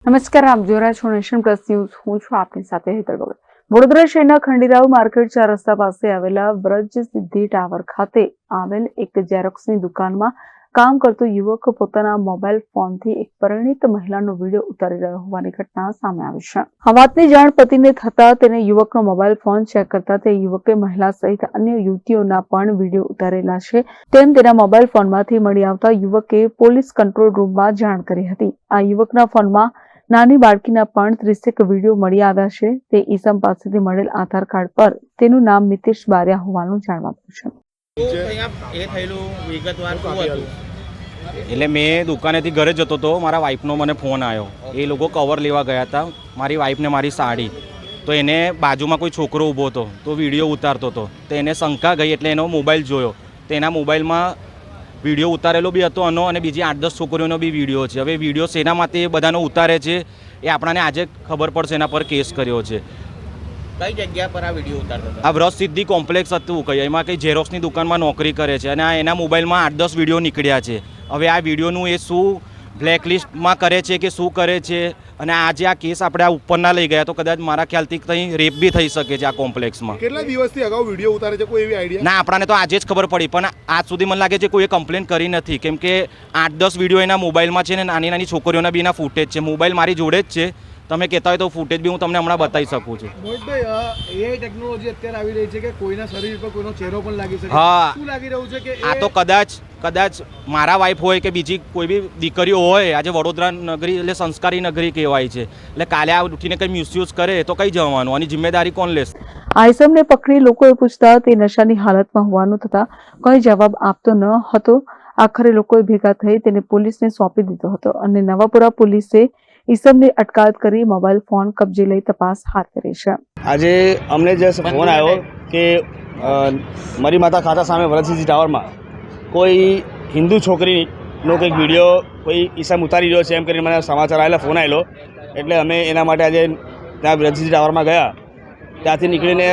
નમસ્કાર, આપ જોઈ રહ્યા છો નેશન પ્લસ ન્યૂઝ. હું છું આપની સાથે હેતલ ભગત. વડોદરા શહેરના ખંડેરાવ માર્કેટ 4 રસ્તા પાસે આવેલા વ્રજ સિદ્ધિ ટાવર ખાતે આવેલ એક ઝેરોક્સની દુકાનમાં કામ કરતો યુવક પોતાના મોબાઈલ ફોનથી એક પરિણીત મહિલાનો વિડીયો ઉતારી રહ્યો હોવાની ઘટના સામે આવી છે. આ વાતની જાણ પતિને થતા તેને યુવકનો મોબાઈલ ફોન ચેક કરતા તે યુવકે મહિલા સહિત અન્ય યુવતીઓના પણ વિડીયો ઉતારેલા છે તેમ તેના મોબાઈલ ફોનમાંથી મળી આવતા યુવકે પોલીસ કંટ્રોલ રૂમમાં જાણ કરી હતી. આ યુવકના ફોનમાં નાની બાળકીના પણ 30 વિડીયો મળી આવ્યા છે. તે ઈસમ પાસેથી મળેલ આધાર કાર્ડ પર તેનું નામ મિતેશ બારિયા હોવાનું જાણવા મળ્યું છે. એટલે મેં દુકાનેથી ઘરે જતો હતો, મારા વાઈફનો મને ફોન આવ્યો. એ લોકો કવર લેવા ગયા હતા, મારી વાઈફને મારી સાડી. તો એને બાજુમાં કોઈ છોકરો ઊભો હતો તો વિડીયો ઉતારતો હતો. તો એને શંકા ગઈ એટલે એનો મોબાઈલ જોયો. તો એના મોબાઈલમાં વિડીયો ઉતારેલો બી હતો અને બીજી 8-10 છોકરીઓનો બી વિડીયો છે. હવે વિડીયો શેના માટે એ બધાનો ઉતારે છે એ આપણને આજે ખબર પડશે. એના પર કેસ કર્યો છે. કઈ જગ્યા પર આ વિડીયો ઉતારતો હતો? આ વ્રજ સિદ્ધિ કોમ્પ્લેક્સ હતું કંઈ, એમાં કંઈ ઝેરોક્સની દુકાનમાં નોકરી કરે છે અને એના મોબાઈલમાં 8-10 વિડીયો નીકળ્યા છે. હવે આ વિડીયોનું એ શું બ્લેકલિસ્ટમાં કરે છે કે શું કરે છે, અને આજે આ કેસ આપણે આ ઉપરના લઈ ગયા તો કદાચ મારા ખ્યાલથી કંઈ રેપ બી થઈ શકે છે આ કોમ્પ્લેક્સમાં. કેટલા દિવસથી અગાઉ વિડીયો ઉતારે છે, કોઈ એવી આઈડિયા? ના, આપણને તો આજે જ ખબર પડી, પણ આજ સુધી મને લાગે છે કોઈએ કમ્પ્લેન કરી નથી, કેમ કે 8-10 વિડીયો એના મોબાઈલમાં છે ને નાની નાની છોકરીઓના બી એના ફૂટેજ છે. મોબાઈલ મારી જોડે જ છે, તમે કહેતા હોય તો ફૂટેજ બી હું તમને હમણાં બતાવી શકું છું. મોહિતભાઈ, એઆઈ ટેકનોલોજી અત્યારે આવી રહી છે કે કોઈના શરીર પર કોઈનો ચહેરો પણ લાગી શકે. હા, શું લાગી રહ્યું છે કે આ તો કદાચ મારા વાઈફ હોય કે બીજી કોઈ બી દીકરીઓ હોય. આજે વડોદરા નગરી એટલે સંસ્કારી નગરી કહેવાય છે, એટલે કાલે આ ઉઠીને કંઈ મિસયુઝ કરે તો કઈ જવાનું, આની જિમ્મેદારી કોણ લેશે? આઈસમને પકડી લોકોએ પૂછતા તે નશાની હાલતમાં હોવાનું થતા કોઈ જવાબ આપતો ન હતો. આખરે લોકોએ ભેગા થઈ તેને પોલીસને સોંપી દીધો હતો અને નવાપુરા પોલીસે ઈસમની અટકાયત કરી મોબાઈલ ફોન કબજે લઈ તપાસ હાથ ધરી છે. આજે અમને જે ફોન આવ્યો કે મરી માતા ખાતા સામે વ્રજ સિદ્ધિ ટાવરમાં કોઈ હિન્દુ છોકરીનો કંઈક વિડીયો કોઈ ઈસમ ઉતારી રહ્યો છે એમ કરીને મને સમાચાર આવેલા, ફોન આવેલો. એટલે અમે એના માટે આજે ત્યાં વ્રજ સિદ્ધિ ટાવરમાં ગયા. ત્યાંથી નીકળીને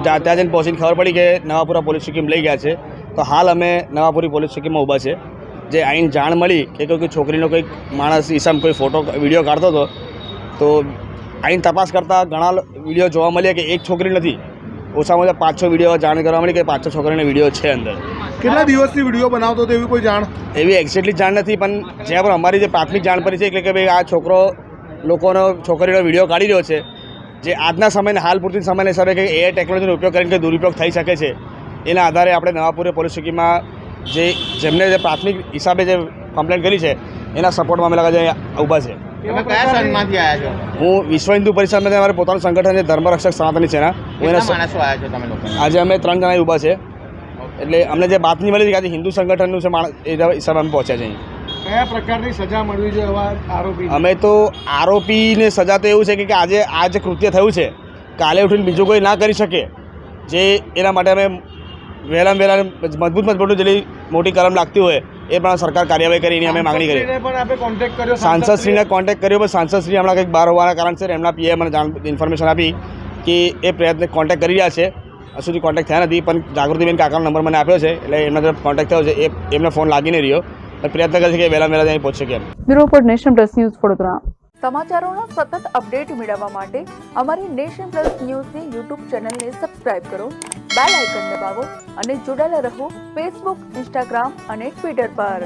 ત્યાં જઈને પહોંચીને ખબર પડી કે નવાપુરા પોલીસ ચોકીમાં લઈ ગયા છે. તો હાલ અમે નવાપુરી પોલીસ ચોકીમાં ઊભા છે. જે આઈને જાણ મળી કે કોઈ છોકરીનો કોઈક માણસ ઈસમ કોઈ ફોટો વિડીયો કાઢતો હતો, તો આઈને તપાસ કરતાં ઘણા વિડીયો જોવા મળ્યા કે એક છોકરી નથી, ઓછામાં ઓછા 5-6 વિડીયો જાણ કરવા મળી કે 5-6 છોકરીનો વિડીયો છે અંદર. કેટલા દિવસથી વિડીયો બનાવતો હતો એવી કોઈ જાણ? એવી એક્ઝેક્ટલી જાણ નથી, પણ જ્યાં પણ અમારી જે પ્રાથમિક જાણ પડી છે એટલે કે ભાઈ આ છોકરીનો વિડીયો કાઢી રહ્યો છે, જે આજના સમયને હાલ પૂરતી સમયના હિસાબે કે એઆઈ ટેકનોલોજીનો ઉપયોગ કરીને કે દુરુપયોગ થઈ શકે છે, એના આધારે આપણે નવાપુરા પોલીસ ચોકીમાં જેમને જે પ્રાથમિક હિસાબે જે કમ્પ્લેન કરી છે એના સપોર્ટમાં અમે લોકો ઊભા છે. કયા સંઘમાંથી આવ્યા છો? હું વિશ્વ હિન્દુ પરિષદમાં અમારે પોતાનું સંગઠન છે ધર્મરક્ષક સનાતની સેના. માણસો આવ્યા છો તમે લોકો? આજે અમે 3 જણા ઊભા છે. એટલે અમને જે બાતમી મળી કે આજે હિન્દુ સંગઠનનું છે એ હિસાબે અમે પહોંચ્યા છીએ. કયા પ્રકારની સજા મળવી જોઈએ એવા આરોપી? અમે તો આરોપીને સજા તો એવું છે કે આજે આ જે કૃત્ય થયું છે કાલે ઉઠીને બીજું કોઈ ના કરી શકે, જે એના માટે અમે વહેલા મજબૂત જેટલી મોટી કલમ લાગતી હોય એ પણ સરકાર કાર્યવાહી કરીને અમે માગણી કરી. સાંસદશ્રીને કોન્ટેક્ટ કર્યો, પણ સાંસદશ્રી હમણાં કંઈક બહાર હોવાના કારણસર એમના પીએ મને ઇન્ફોર્મેશન આપી કે એ પ્રયત્ન કોન્ટેક્ટ કરી રહ્યા છે. હજુ સુધી કોન્ટેક્ટ થયા નથી, પણ જાગૃતિબેન કાકાનો નંબર મને આપ્યો છે એટલે એમના તરફ કોન્ટેક્ટ થયો છે. એમને ફોન લાગી નહીં રહ્યો, પણ પ્રયત્ન કરે છે કે વહેલા ત્યાં પહોંચી શકે. Bureau report nation plus news Vadodara. સમાચારોના સતત અપડેટ મેળવવા માટે અમારી નેશન પ્લસ ન્યૂઝની યુટ્યુબ ચેનલને સબસ્ક્રાઇબ કરો, બેલ આઇકન દબાવો અને જોડાયેલા રહો ફેસબુક, ઇન્સ્ટાગ્રામ અને ટ્વિટર પર.